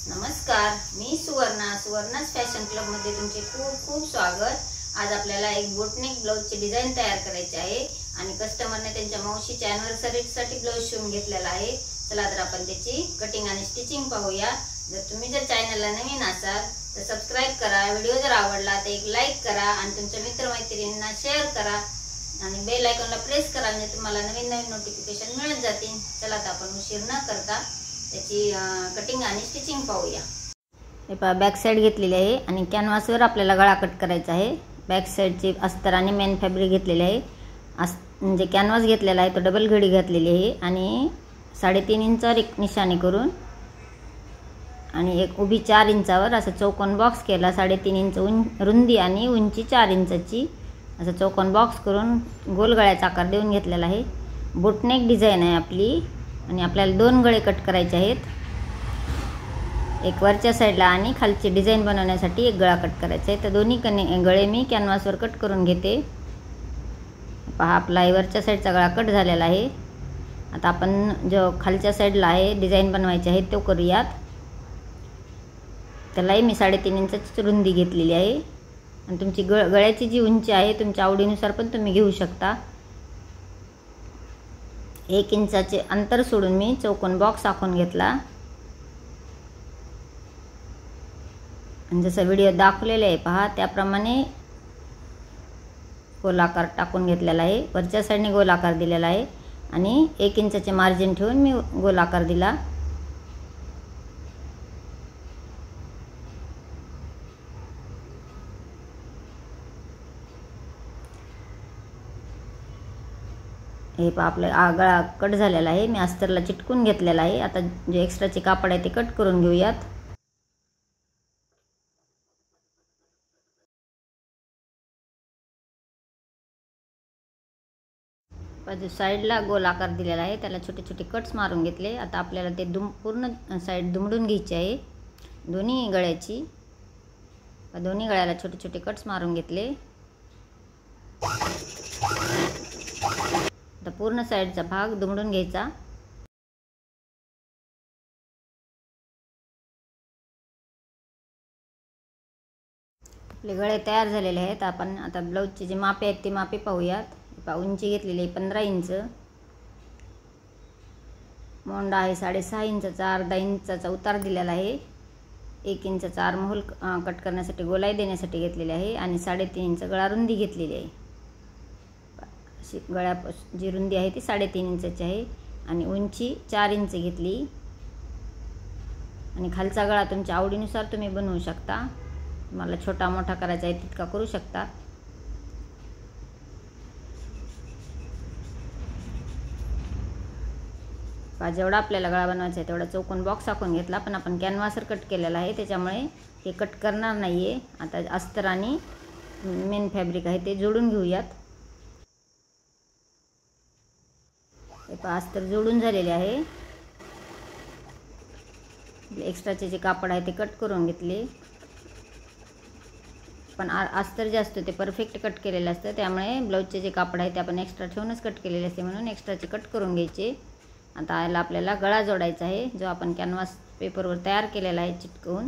नमस्कार, मी सुवर्णाच fashion club मध्ये तुमचे खूप खूप स्वागत। आज आपल्याला एक बोटनेक ब्लाउजची डिझाइन तयार करायची आहे आणि कस्टमरने त्यांच्या मावशीच्या अॅनिव्हर्सरीसाठी ब्लाउज शिवून घेतलेला आहे। चला तर आपण त्याची कटिंग आणि स्टिचिंग पाहूया। जर चॅनलला नवीन असाल तर सबस्क्राइब करा, व्हिडिओ जर आवडला तर एक लाईक करा आणि तुमच्या मित्रमैत्रिणींना शेअर करा आणि बेल आयकॉनला प्रेस करा म्हणजे तुम्हाला नवीन नोटिफिकेशन मिळत जातील। चला तर आपण उशीर न करता त्याची कटिंग आणि स्टिचिंग पाहूया। हे पहा, बॅक साइड घेतलेली आहे आणि कॅनव्हासवर आपल्याला गळा कट करायचा आहे। बॅक साइडची अस्तर आणि मेन फॅब्रिक घेतलेले आहे। म्हणजे कॅनव्हास घेतलेला आहे तो डबल घडी घातलेली आहे आणि 3.5 इंचावर एक निशाणी करून आणि एक उभी 4 इंचावर असा चौकोन बॉक्स केला। 3.5 इंच रुंदी आणि उंची 4 इंचाची असा चौकोन बॉक्स करून गोल गळ्याचा आकार देऊन घेतलेला आहे। बोटनेक डिझाइन आहे आपली आणि आपल्याला 2 गळे कट करायचे आहेत। एक वरच्या साइडला आणि खालची डिझाइन बनवण्यासाठी एक गळा कट करायचा आहे। तर दोन्ही गळे मी कॅनव्हासवर कट करून घेते। पहा, आपला वरच्या साइडचा गळा कट झालेला आहे। आता आपण जो खालच्या साइडला आहे डिझाइन बनवायची आहे तो करूयात। त्यालाही मी 3.5 इंचाची रुंदी घेतलेली आहे आणि तुमची गळ्याची जी उंची आहे तुमच्या आवडीनुसार पण तुम्ही घेऊ शकता। 1 इंचाचे अंतर सोडून मी चौकोन बॉक्स आखून घेतला आणि जसं व्हिडिओ दाखवलेला आहे पहा त्याप्रमाणे गोलाकार टाकून घेतलेला आहे। वरच्या साइडने गोलाकार दिलेला आहे आणि 1 इंचाचे मार्जिन ठेवून मी गोलाकार दिला। हे पहा, आपला गळा कट झालेला आहे। मी अस्तरला चिटकून घेतलेला आहे। आता जे एक्स्ट्राचे कापड आहे ते कट करून घेऊयात। बाजू साइडला गोल आकार दिलेला आहे त्याला छोटे छोटे कट्स मारून घेतले। आता आपल्याला ते पूर्ण साइड दुमडून घ्यायची आहे दोन्ही गळ्याची। दोन्ही गळ्याला छोटे छोटे कट्स मारून घेतले। आता पूर्ण साइडचा भाग दुमडून घ्यायचा। आपले गळे तयार झालेले आहेत। आपण आता ब्लाउजची जी मापे आहेत ती मापे पाहूयात। उंची घेतलेली आहे 15 इंच, मोंडा आहे 6.5 इंचाचा, अर्धा इंचाचा उतार दिलेला आहे, 1 इंचाचा आर्महोल कट करण्यासाठी गोलाई देण्यासाठी घेतलेली आहे आणि 3.5 इंच गळा रुंदी घेतलेली आहे। गळ्या जी रुंदी आहे ती 3.5 इंचाची आहे आणि उंची 4 इंच घेतली आणि खालचा गळा तुमच्या आवडीनुसार तुम्ही बनवू शकता। तुम्हाला छोटा मोठा करायचा आहे तितका करू शकता। जेवढा आपल्याला गळा बनवायचा आहे तेवढा चौकोन बॉक्स आखून घेतला, पण आपण कॅनव्हासवर कट केलेला आहे त्याच्यामुळे हे कट करणार नाहीये। आता अस्तर आणि मेन फॅब्रिक आहे ते जोडून घेऊयात। हे पहा, अस्तर जोडून झालेले आहे। एक्स्ट्राचे जे कापड आहे ते कट करून घेतले, पण अस्तर जे असतं ते परफेक्ट कट केलेलं असतं त्यामुळे ब्लाउजचे जे कापड आहे ते आपण एक्स्ट्रा ठेवूनच कट केलेले असते म्हणून एक्स्ट्राचे कट करून घ्यायचे। आता याला आपल्याला गळा जोडायचा आहे जो आपण कॅनव्हास पेपरवर तयार केलेला आहे चिटकवून।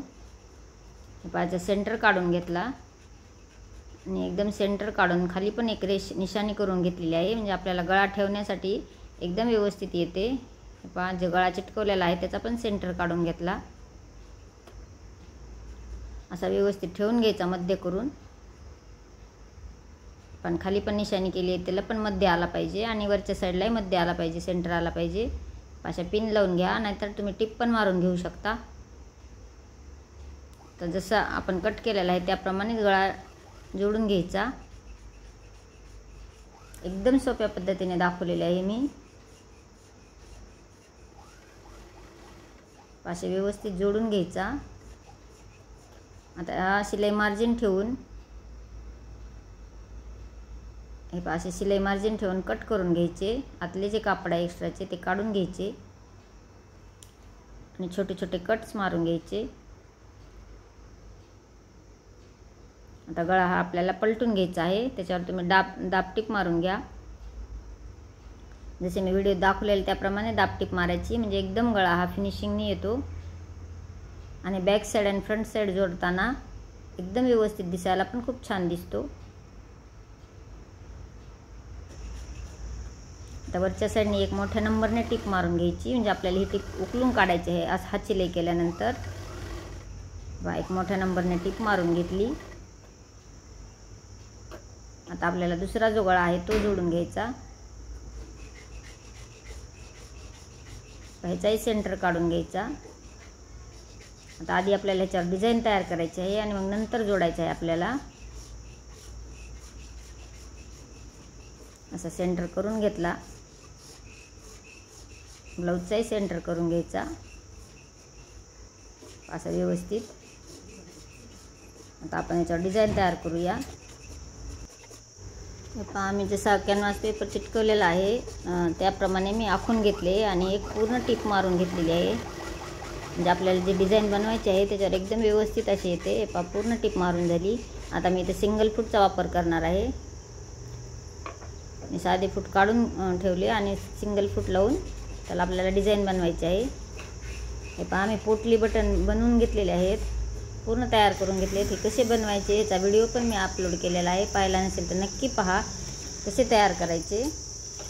पायाचा सेंटर काढून घेतला आणि एकदम सेंटर काढून खाली पण एक निशाणी करून घेतलेली आहे म्हणजे आपल्याला गळा ठेवण्यासाठी एकदम व्यवस्थित येते। पहा, जो गळा चिटकवलेला आहे त्याचा पण सेंटर काढून घेतला, असा व्यवस्थित ठेवून घ्यायचा मध्य करून। पण खाली पण निशाणी केली आहे त्याला पण मध्ये आला पाहिजे आणि वरच्या साईडलाही मध्ये आला पाहिजे, सेंटर आला पाहिजे। अशा पिन लावून घ्या, नाहीतर तुम्ही टिप पण मारून घेऊ शकता। तर जसं आपण कट केलेला आहे त्याप्रमाणे गळा जोडून घ्यायचा। एकदम सोप्या पद्धतीने दाखवलेले आहे मी। असे व्यवस्थित जोडून घ्यायचा। आता शिलाई मार्जिन ठेवून हे असे शिलाई मार्जिन ठेवून कट करून घ्यायचे। आतले जे कापड आहे एक्स्ट्राचे ते काढून घ्यायचे आणि छोटे छोटे कट्स मारून घ्यायचे। आता गळा हा आपल्याला पलटून घ्यायचा आहे, त्याच्यावर तुम्ही दाबटीप मारून घ्या। जसे मी व्हिडिओ दाखवलेले त्याप्रमाणे दाबटीप मारायची म्हणजे एकदम गळा हा फिनिशिंगने येतो। आणि बॅक साईड आणि फ्रंट साईड जोडताना एकदम व्यवस्थित दिसायला पण खूप छान दिसतो. आता वरच्या साईडने एक मोठ्या नंबरने टिप मारून घ्यायची, म्हणजे आपल्याला ही टिप उकलून काढायची आहे. असं हात शिलाई केल्यानंतर एक मोठ्या नंबरने टिप मारून घेतली. आता आपल्याला दुसरा जो गळा आहे तो जोडून घ्यायचा. ह्याचाही सेंटर काढून घ्यायचा. आता आधी आपल्याला ह्याच्यावर डिझाईन तयार करायची आहे आणि मग नंतर जोडायचं आहे आपल्याला. असं सेंटर करून घेतला. ब्लाऊजचाही सेंटर करून घ्यायचा असं व्यवस्थित. आता आपण याच्यावर डिझाईन तयार करूया. आम्ही जसा कॅनव्हास पेपर चिटकवलेला आहे त्याप्रमाणे मी आखून घेतले आणि एक पूर्ण टिप मारून घेतलेली आहे. म्हणजे आपल्याला जी डिझाईन बनवायची आहे त्याच्यावर एकदम व्यवस्थित अशी येते. पूर्ण टिप मारून झाली. आता मी इथे सिंगल फूटचा वापर करणार आहे. मी साधे फूट काढून ठेवले आणि सिंगल फूट लावून त्याला आपल्याला डिझाईन बनवायची आहे. हे पहा मी पोटली बटन बनवून घेतलेले आहेत, पूर्ण तयार करून घेतले. हे कसे बनवायचे याचा व्हिडिओ पण मी अपलोड केलेला आहे. पाहिला नसेल तर नक्की पहा कसे तयार करायचे.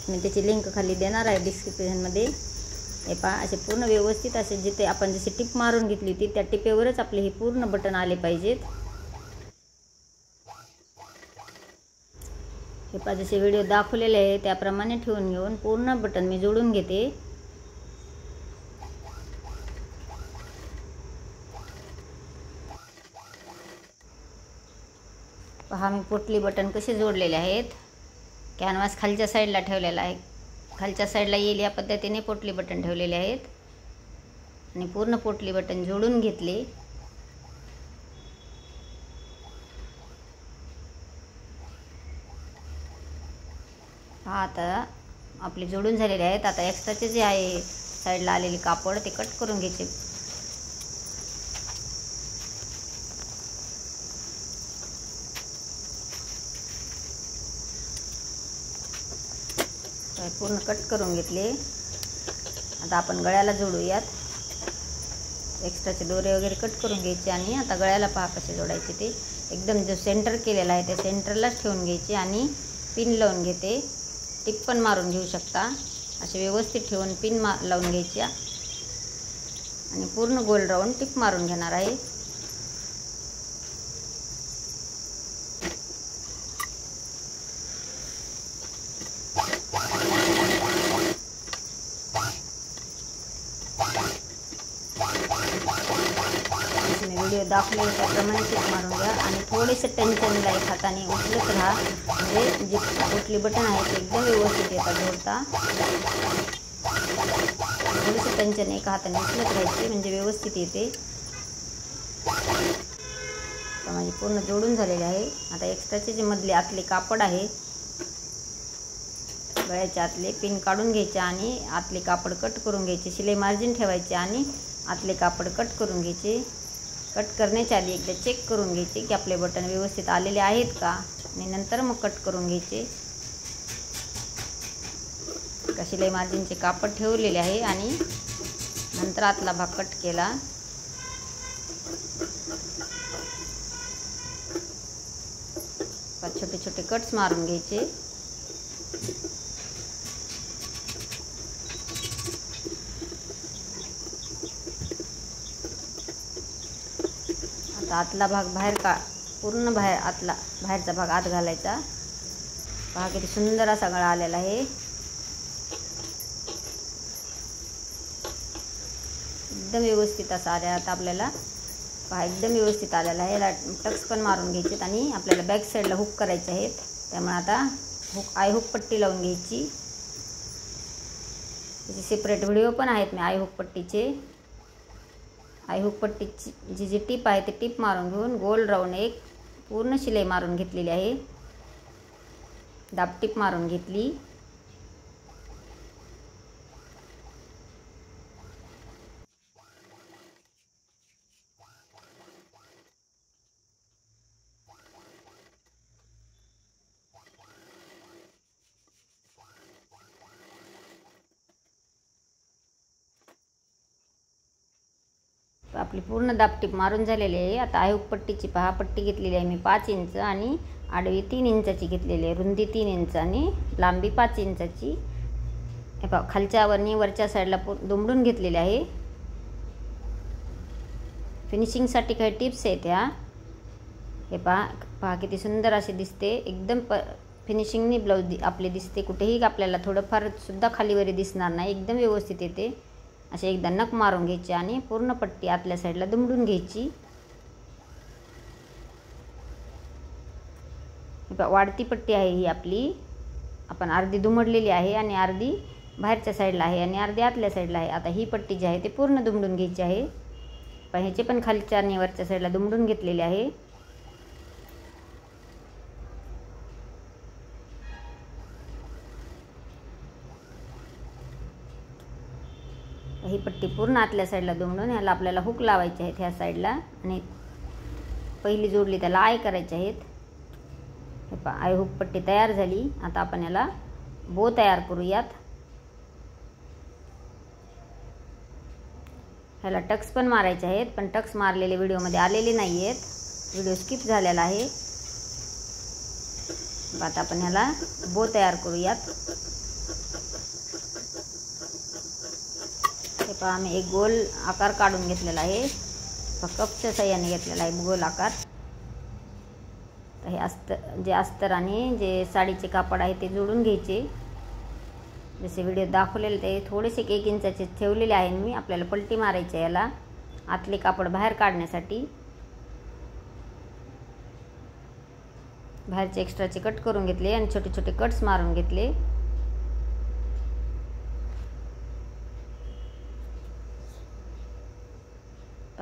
मी त्याची लिंक खाली देणार आहे डिस्क्रिप्शनमध्ये. हे पहा असे पूर्ण व्यवस्थित असे जिथे आपण जशी टिप मारून घेतली होती त्या टिपेवरच आपले हे पूर्ण बटन आले पाहिजेत. हे पहा जसे व्हिडिओ दाखवलेले आहे त्याप्रमाणे ठेवून घेऊन पूर्ण बटन मी जोडून घेते. पहा मी पोटली बटन कसे जोडलेले आहेत. कॅनव्हास खालच्या साईडला ठेवलेला आहे. खालच्या साईडला येईल या पद्धतीने पोटली बटन ठेवलेले आहेत आणि पूर्ण पोटली बटन जोडून घेतले. हा आता आपले जोडून झालेले आहेत. आता एक्स्ट्राचे जे आहे साईडला आलेले कापड ते कट करून घ्यायचे. पूर्ण कट करून घेतले. आता आपण गळ्याला जोडूयात. एक्स्ट्राचे दोरे वगैरे कट करून घ्यायचे आणि आता गळ्याला पहा कसे जोडायचे ते. एकदम जो सेंटर केलेला आहे त्या सेंटरलाच ठेवून घ्यायचे आणि पिन लावून घेते. टिप पण मारून घेऊ शकता. असे व्यवस्थित ठेवून पिन लावून घ्यायच्या आणि पूर्ण गोल राऊंड टिप मारून घेणार आहे. व्हिडिओ दाखवले त्याप्रमाणे टिप मारून घ्या आणि थोडेसे टेन्शनला एक हाताने उचलत राहा. म्हणजे जे पोटली बटन आहे ते एकदम व्यवस्थित येतात जोडता. थोडेसे टेन्शन एका हाताने उचलत राहायचे म्हणजे व्यवस्थित येते. तर म्हणजे पूर्ण जोडून झालेले आहे. आता एक्स्ट्राचे जे मधले आतले कापड आहे गळ्याचे आतले पिन काढून घ्यायचे आणि आतले कापड कट करून घ्यायचे. शिलाई मार्जिन ठेवायचे आणि आतले कापड कट करून घ्यायचे. कट करण्याच्या आधी एकदा चेक करून घ्यायचे की आपले बटन व्यवस्थित आलेले आहेत का आणि नंतर मग कट करून घ्यायचे. शिलाई मार्जिनचे कापड ठेवलेले आहे आणि नंतर आतला भाग कट केला. छोटे छोटे कट्स मारून घ्यायचे. आतला भाग बाहेर पूर्ण बाहेरचा भाग आत घालायचा. पहा किती सुंदर असा गळा आलेला आहे. एकदम व्यवस्थित असा आलेला. आता आपल्याला पहा एकदम व्यवस्थित आलेला आहे. टक्स पण मारून घ्यायचे आणि आपल्याला बॅक साईडला हुक करायचे आहेत. त्यामुळे आता आय हुक पट्टी लावून घ्यायची. त्याचे सेपरेट व्हिडिओ पण आहेत मी आय हुक पट्टीचे. आय हुक पट्टीची जी टीप आहे ती टीप मारून घेऊन गोल राऊंड एक पूर्ण शिलाई मारून घेतलेली आहे. दाब टीप मारून घेतली. आपली पूर्ण दाबटीप मारून झालेली आहे. आता आयहुक पट्टीची पहा पट्टी घेतलेली आहे मी 5 इंच आणि आडवी 3 इंचाची घेतलेली आहे. रुंदी 3 इंच आणि लांबी 5 इंचाची. हे पहा खालच्या वरच्या साईडला दुमडून घेतलेले आहे. फिनिशिंगसाठी काही टिप्स आहेत ह्या. हे पहा किती सुंदर असे दिसते. एकदम फिनिशिंगनी ब्लाऊज आपले दिसते. कुठेही आपल्याला थोडंफार सुद्धा खालीवरी दिसणार नाही. एकदम व्यवस्थित येते. असे एकदा नख मारून घ्यायचे आणि पूर्ण पट्टी आतल्या साईडला दुमडून घ्यायची. वाढती पट्टी आहे ही आपली. आपण अर्धी दुमडलेली आहे आणि अर्धी बाहेरच्या साईडला आहे आणि अर्धी आतल्या साईडला आहे. आता ही पट्टी जी आहे ते पूर्ण दुमडून घ्यायची आहे. पण ह्याचे पण खालच्या आणि वरच्या साईडला दुमडून घेतलेले आहे. ही पट्टी पूर्ण आतल्या साईडला दुमडून ह्याला आपल्याला हुक लावायचे आहेत ह्या साईडला आणि पहिली जोडली त्याला आय करायचे आहेत. हे पहा आय हुक पट्टी तयार झाली. आता आपण याला बो तयार करूयात. ह्याला टक्स पण मारायचे आहेत पण टक्स मारलेले व्हिडिओमध्ये आलेले नाही आहेत. व्हिडिओ स्किप झालेला आहे. आता आपण ह्याला बो तयार करूयात. हे पहा आम्ही एक गोल आकार काढून घेतलेला आहे. कपच्या साह्याने घेतलेला आहे गोल आकार. तर हे जे अस्तर आणि जे साडीचे कापड आहे ते जोडून घ्यायचे. जसे व्हिडिओ दाखवलेले ते थोडेसे 1 इंचाचे ठेवलेले आहे मी. आपल्याला पलटी मारायची आहे याला आतले कापड बाहेर काढण्यासाठी. बाहेरचे एक्स्ट्राचे कट करून घेतले आणि छोटे छोटे कट्स मारून घेतले.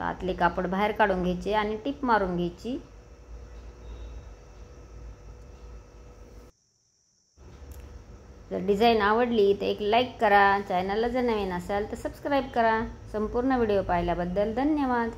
आतले कापड बाहेर काढून घ्यायचे आणि टिप मारून घ्यायची. जर डिझाईन आवडली तर एक लाईक करा. चॅनलला जर नवीन असाल तर सबस्क्राईब करा. संपूर्ण व्हिडिओ पाहिल्याबद्दल धन्यवाद.